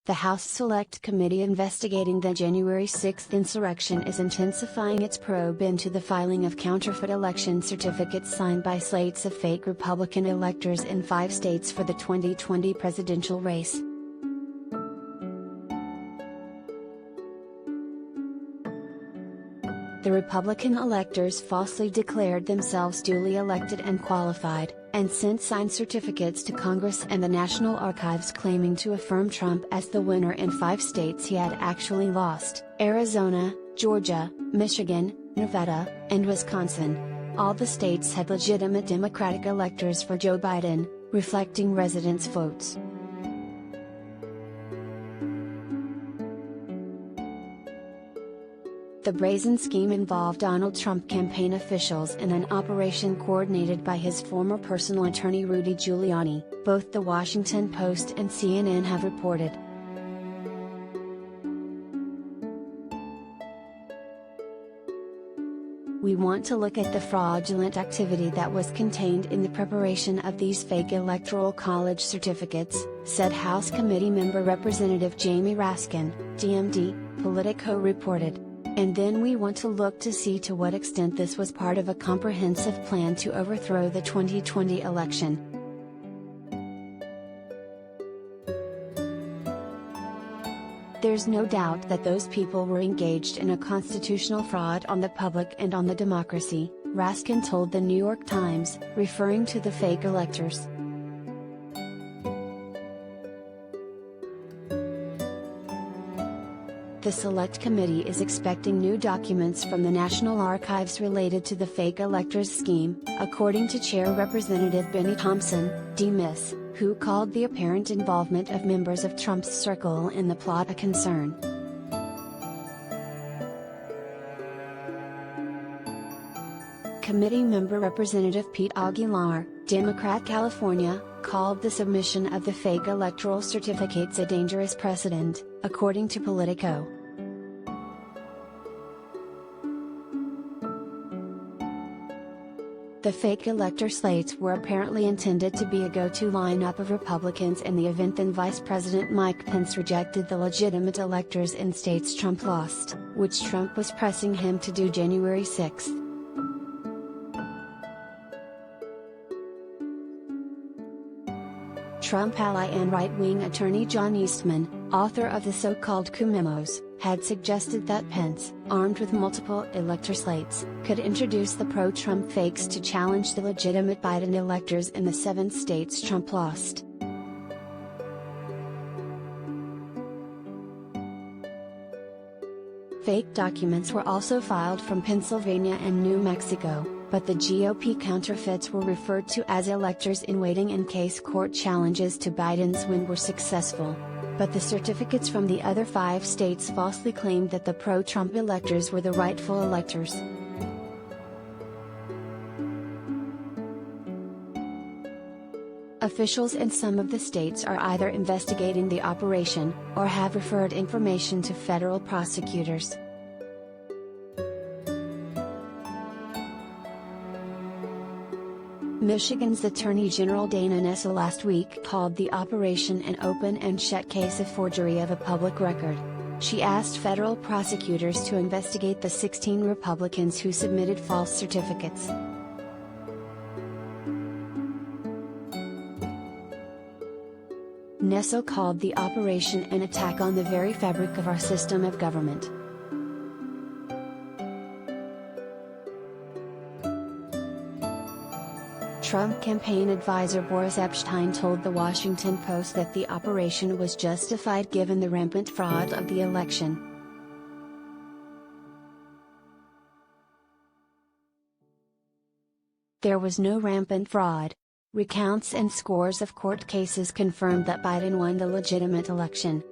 The House Select Committee investigating the January 6 insurrection is intensifying its probe into the filing of counterfeit election certificates signed by slates of fake Republican electors in 5 states for the 2020 presidential race. The Republican electors falsely declared themselves duly elected and qualified, and sent signed certificates to Congress and the National Archives claiming to affirm Trump as the winner in 5 states he had actually lost: Arizona, Georgia, Michigan, Nevada, and Wisconsin. All the states had legitimate Democratic electors for Joe Biden, reflecting residents' votes. The brazen scheme involved Donald Trump campaign officials in an operation coordinated by his former personal attorney Rudy Giuliani, both The Washington Post and CNN have reported. We want to look at the fraudulent activity that was contained in the preparation of these fake Electoral College certificates, said House Committee member Representative Jamie Raskin, DMD, Politico reported. And then we want to look to see to what extent this was part of a comprehensive plan to overthrow the 2020 election. There's no doubt that those people were engaged in a constitutional fraud on the public and on the democracy, Raskin told the New York Times, referring to the fake electors. The Select Committee is expecting new documents from the National Archives related to the fake electors scheme, according to Chair Representative Benny Thompson, D-Miss, who called the apparent involvement of members of Trump's circle in the plot a concern. Committee member Representative Pete Aguilar, Democrat California, called the submission of the fake electoral certificates a dangerous precedent, according to Politico. The fake elector slates were apparently intended to be a go-to lineup of Republicans in the event then Vice President Mike Pence rejected the legitimate electors in states Trump lost, which Trump was pressing him to do January 6. Trump ally and right-wing attorney John Eastman, author of the so-called coup memos, had suggested that Pence, armed with multiple elector slates, could introduce the pro-Trump fakes to challenge the legitimate Biden electors in the 7 states Trump lost. Fake documents were also filed from Pennsylvania and New Mexico, but the GOP counterfeits were referred to as electors in waiting in case court challenges to Biden's win were successful. But the certificates from the other 5 states falsely claimed that the pro-Trump electors were the rightful electors. Officials in some of the states are either investigating the operation, or have referred information to federal prosecutors. Michigan's Attorney General Dana Nessel last week called the operation an open and shut case of forgery of a public record. She asked federal prosecutors to investigate the 16 Republicans who submitted false certificates. Nessel called the operation an attack on the very fabric of our system of government. Trump campaign advisor Boris Epshteyn told The Washington Post that the operation was justified given the rampant fraud of the election. There was no rampant fraud. Recounts and scores of court cases confirmed that Biden won the legitimate election,